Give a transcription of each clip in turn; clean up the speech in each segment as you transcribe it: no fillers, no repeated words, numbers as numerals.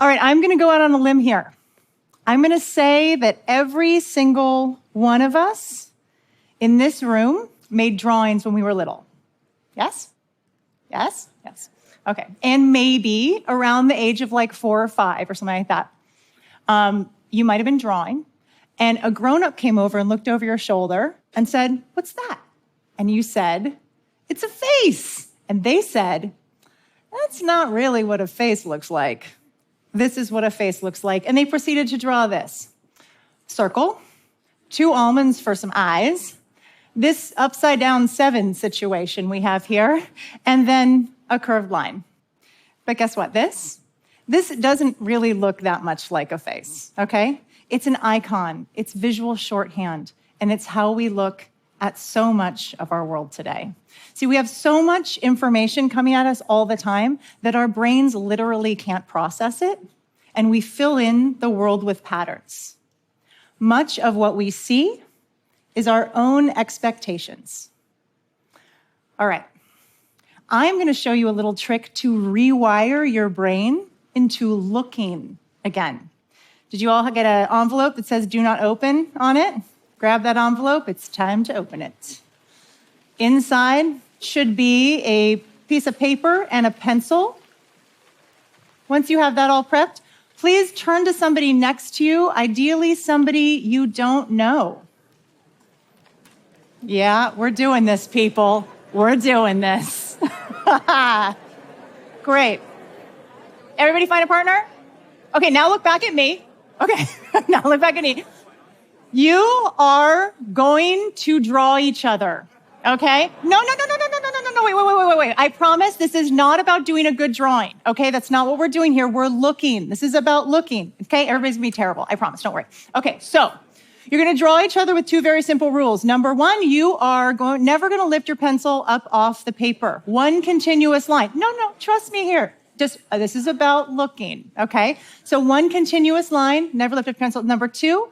All right, I'm going to go out on a limb here. I'm going to say that every single one of us in this room made drawings when we were little. Yes? Yes? Yes. Okay. And maybe around the age of like 4 or 5 or something like that, you might have been drawing, and a grown-up came over and looked over your shoulder and said, "What's that?" And you said, "It's a face." And they said, "That's not really what a face looks like. This is what a face looks like." And they proceeded to draw this circle, 2 almonds for some eyes, this upside-down 7 situation we have here, and then a curved line. But guess what? This doesn't really look that much like a face, okay? It's an icon, it's visual shorthand, and it's how we look at so much of our world today. See, we have so much information coming at us all the time that our brains literally can't process it, and we fill in the world with patterns. Much of what we see is our own expectations. All right, I'm going to show you a little trick to rewire your brain into looking again. Did you all get an envelope that says "Do not open" on it? Grab that envelope. It's time to open it. Inside should be a piece of paper and a pencil. Once you have that all prepped, please turn to somebody next to you, ideally somebody you don't know. Yeah, we're doing this, people. We're doing this. Great. Everybody find a partner? Okay, now look back at me. Okay, now look back at me. You are going to draw each other, okay? No, wait. I promise this is not about doing a good drawing, okay? That's not what we're doing here. We're looking. This is about looking, okay? Everybody's gonna be terrible, I promise, don't worry. Okay, so you're gonna draw each other with 2 very simple rules. Number 1, you are never gonna lift your pencil up off the paper. 1 continuous line. No, trust me here. This is about looking, okay? So 1 continuous line, never lift up pencil. Number 2,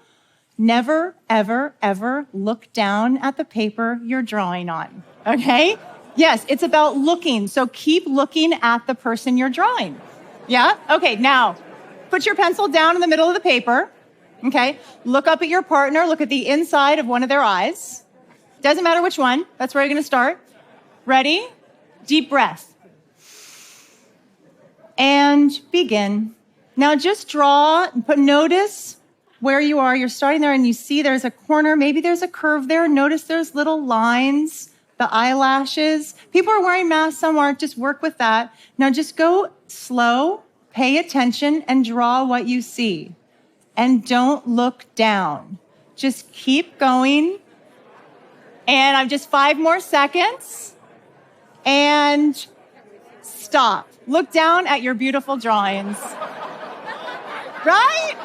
never, ever, ever look down at the paper you're drawing on, okay? Yes, it's about looking, so keep looking at the person you're drawing. Yeah? Okay, now, put your pencil down in the middle of the paper, okay? Look up at your partner, look at the inside of one of their eyes. Doesn't matter which one, that's where you're gonna start. Ready? Deep breath. And begin. Now just draw, but notice where you are. You're starting there and you see there's a corner, maybe there's a curve there. Notice there's little lines, the eyelashes. People are wearing masks, some aren't, just work with that. Now just go slow, pay attention, and draw what you see. And don't look down. Just keep going. And I'm just 5 more seconds. And stop. Look down at your beautiful drawings. Right?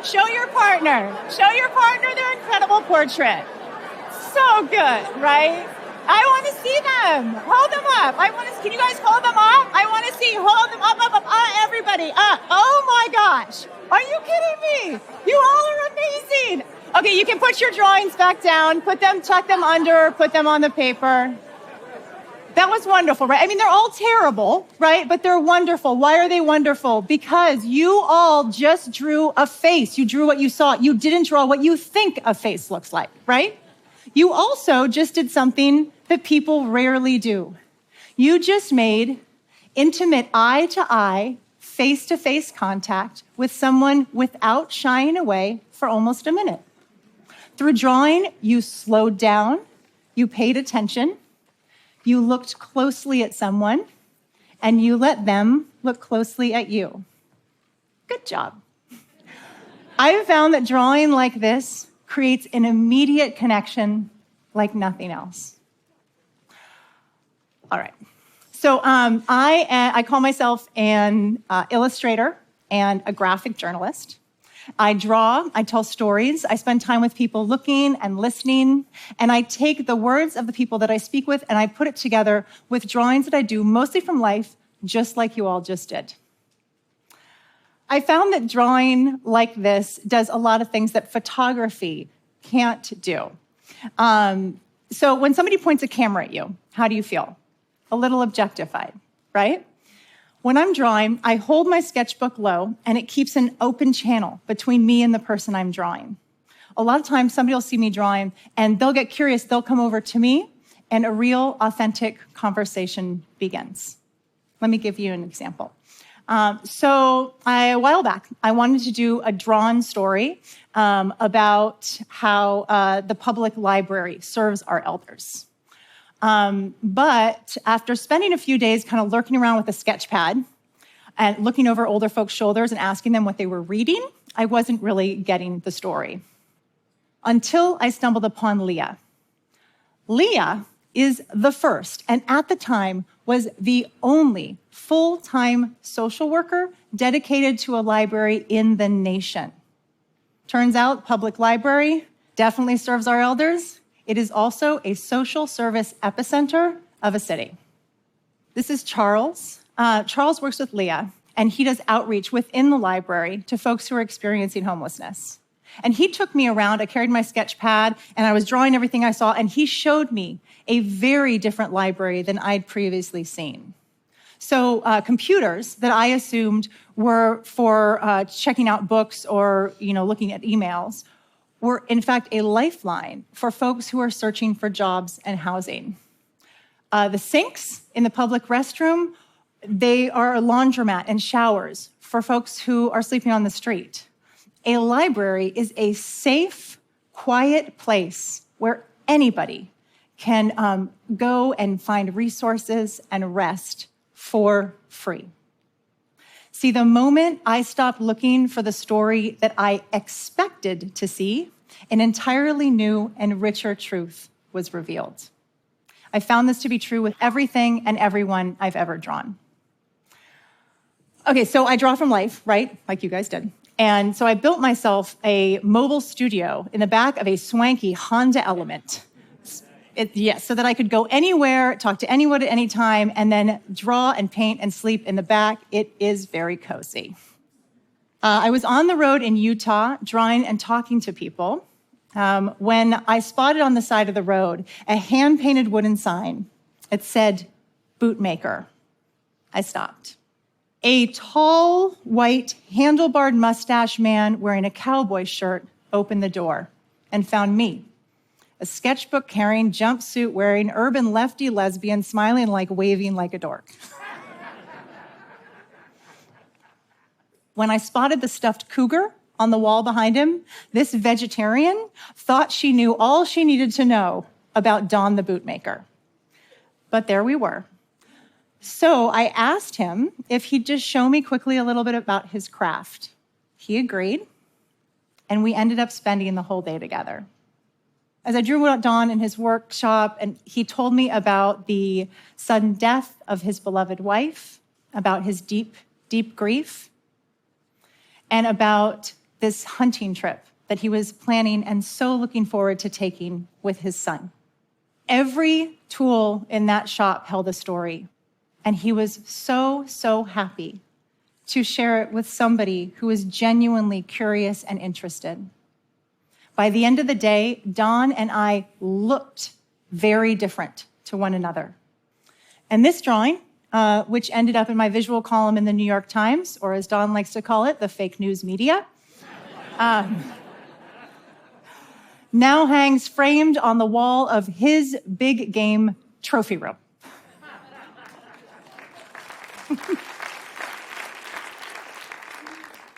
Show your partner their incredible portrait. So good, right? I want to see them. Hold them up. Can you guys hold them up? I want to see. Hold them up. Everybody up. Oh my gosh. Are you kidding me? You all are amazing. Okay, you can put your drawings back down, tuck them under, put them on the paper. That was wonderful, right? I mean, they're all terrible, right? But they're wonderful. Why are they wonderful? Because you all just drew a face. You drew what you saw. You didn't draw what you think a face looks like, right? You also just did something that people rarely do. You just made intimate eye-to-eye, face-to-face contact with someone without shying away for almost a minute. Through drawing, you slowed down, you paid attention, you looked closely at someone, and you let them look closely at you. Good job. I've found that drawing like this creates an immediate connection like nothing else. All right. So I call myself an illustrator and a graphic journalist. I draw, I tell stories, I spend time with people looking and listening, and I take the words of the people that I speak with and I put it together with drawings that I do mostly from life, just like you all just did. I found that drawing like this does a lot of things that photography can't do. So when somebody points a camera at you, how do you feel? A little objectified, right? When I'm drawing, I hold my sketchbook low, and it keeps an open channel between me and the person I'm drawing. A lot of times, somebody will see me drawing, and they'll get curious. They'll come over to me, and a real, authentic conversation begins. Let me give you an example. A while back, I wanted to do a drawn story about how the public library serves our elders. But after spending a few days kind of lurking around with a sketch pad and looking over older folks' shoulders and asking them what they were reading, I wasn't really getting the story. Until I stumbled upon Leah. Leah is the first, and at the time was the only full-time social worker dedicated to a library in the nation. Turns out, public library definitely serves our elders. It is also a social service epicenter of a city. This is Charles. Charles works with Leah, and he does outreach within the library to folks who are experiencing homelessness. And he took me around. I carried my sketch pad, and I was drawing everything I saw, and he showed me a very different library than I'd previously seen. So computers that I assumed were for checking out books or looking at emails were, in fact, a lifeline for folks who are searching for jobs and housing. The sinks in the public restroom, they are a laundromat and showers for folks who are sleeping on the street. A library is a safe, quiet place where anybody can go and find resources and rest for free. See, the moment I stopped looking for the story that I expected to see, an entirely new and richer truth was revealed. I found this to be true with everything and everyone I've ever drawn. Okay, so I draw from life, right? Like you guys did. And so I built myself a mobile studio in the back of a swanky Honda Element. So that I could go anywhere, talk to anyone at any time, and then draw and paint and sleep in the back. It is very cozy. I was on the road in Utah drawing and talking to people when I spotted on the side of the road a hand-painted wooden sign. It said, "Bootmaker." I stopped. A tall, white, handlebarred mustache man wearing a cowboy shirt opened the door and found me, a sketchbook-carrying, jumpsuit-wearing, urban lefty lesbian, smiling like waving like a dork. When I spotted the stuffed cougar on the wall behind him, this vegetarian thought she knew all she needed to know about Don the Bootmaker. But there we were. So I asked him if he'd just show me quickly a little bit about his craft. He agreed, and we ended up spending the whole day together. As I drew out Don in his workshop, and he told me about the sudden death of his beloved wife, about his deep, deep grief, and about this hunting trip that he was planning and so looking forward to taking with his son. Every tool in that shop held a story, and he was so, so happy to share it with somebody who was genuinely curious and interested. By the end of the day, Don and I looked very different to one another. And this drawing, which ended up in my visual column in the New York Times, or as Don likes to call it, the fake news media, now hangs framed on the wall of his big game trophy room.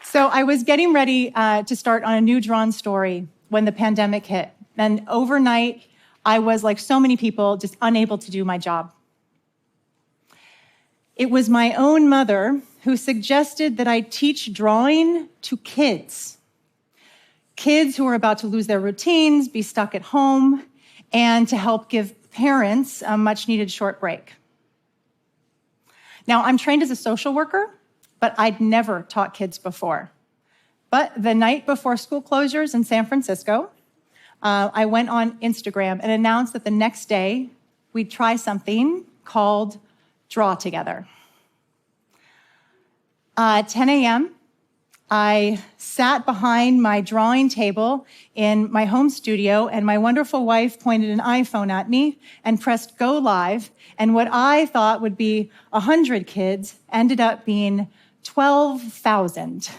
So I was getting ready to start on a new drawn story when the pandemic hit. And overnight, I was, like so many people, just unable to do my job. It was my own mother who suggested that I teach drawing to kids. Kids who are about to lose their routines, be stuck at home, and to help give parents a much-needed short break. Now, I'm trained as a social worker, but I'd never taught kids before. But the night before school closures in San Francisco, I went on Instagram and announced that the next day we'd try something called Draw Together. 10 a.m., I sat behind my drawing table in my home studio, and my wonderful wife pointed an iPhone at me and pressed go live. And what I thought would be 100 kids ended up being 12,000,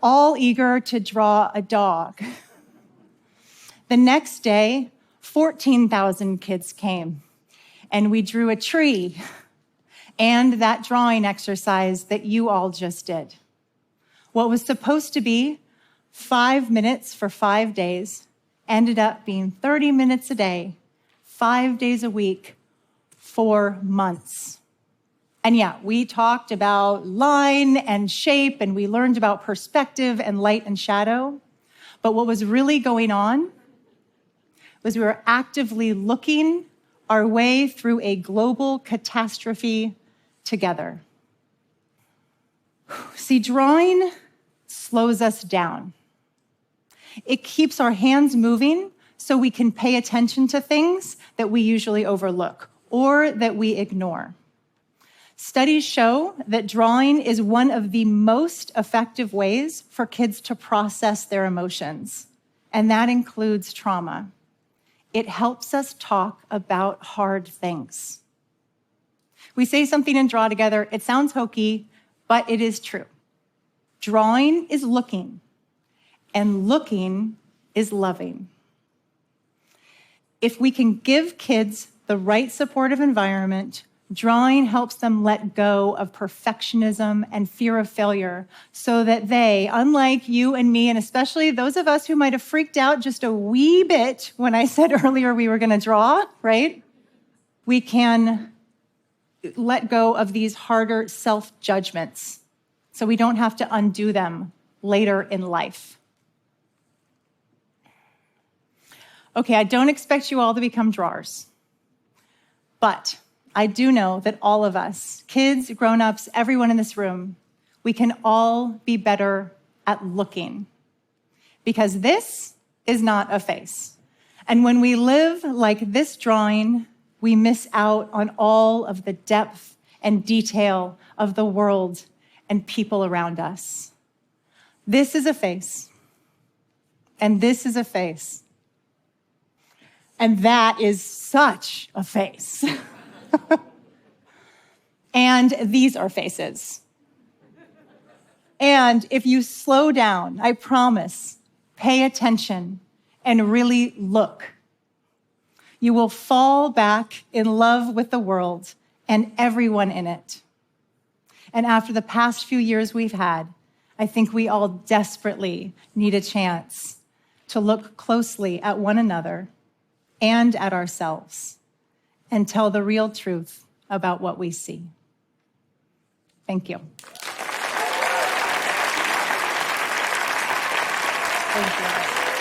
all eager to draw a dog. The next day, 14,000 kids came, and we drew a tree and that drawing exercise that you all just did. What was supposed to be 5 minutes for 5 days ended up being 30 minutes a day, 5 days a week, for months. And yeah, we talked about line and shape, and we learned about perspective and light and shadow. But what was really going on was we were actively looking our way through a global catastrophe together. See, drawing slows us down. It keeps our hands moving so we can pay attention to things that we usually overlook or that we ignore. Studies show that drawing is one of the most effective ways for kids to process their emotions, and that includes trauma. It helps us talk about hard things. We say something and draw together. It sounds hokey, but it is true. Drawing is looking, and looking is loving. If we can give kids the right supportive environment, drawing helps them let go of perfectionism and fear of failure so that they, unlike you and me, and especially those of us who might have freaked out just a wee bit when I said earlier we were going to draw, right? We can let go of these harder self-judgments so we don't have to undo them later in life. Okay, I don't expect you all to become drawers, but I do know that all of us, kids, grown-ups, everyone in this room, we can all be better at looking, because this is not a face. And when we live like this drawing, we miss out on all of the depth and detail of the world and people around us. This is a face, and this is a face, and that is such a face. And these are faces. And if you slow down, I promise, pay attention and really look, you will fall back in love with the world and everyone in it. And after the past few years we've had, I think we all desperately need a chance to look closely at one another and at ourselves and tell the real truth about what we see. Thank you. Thank you.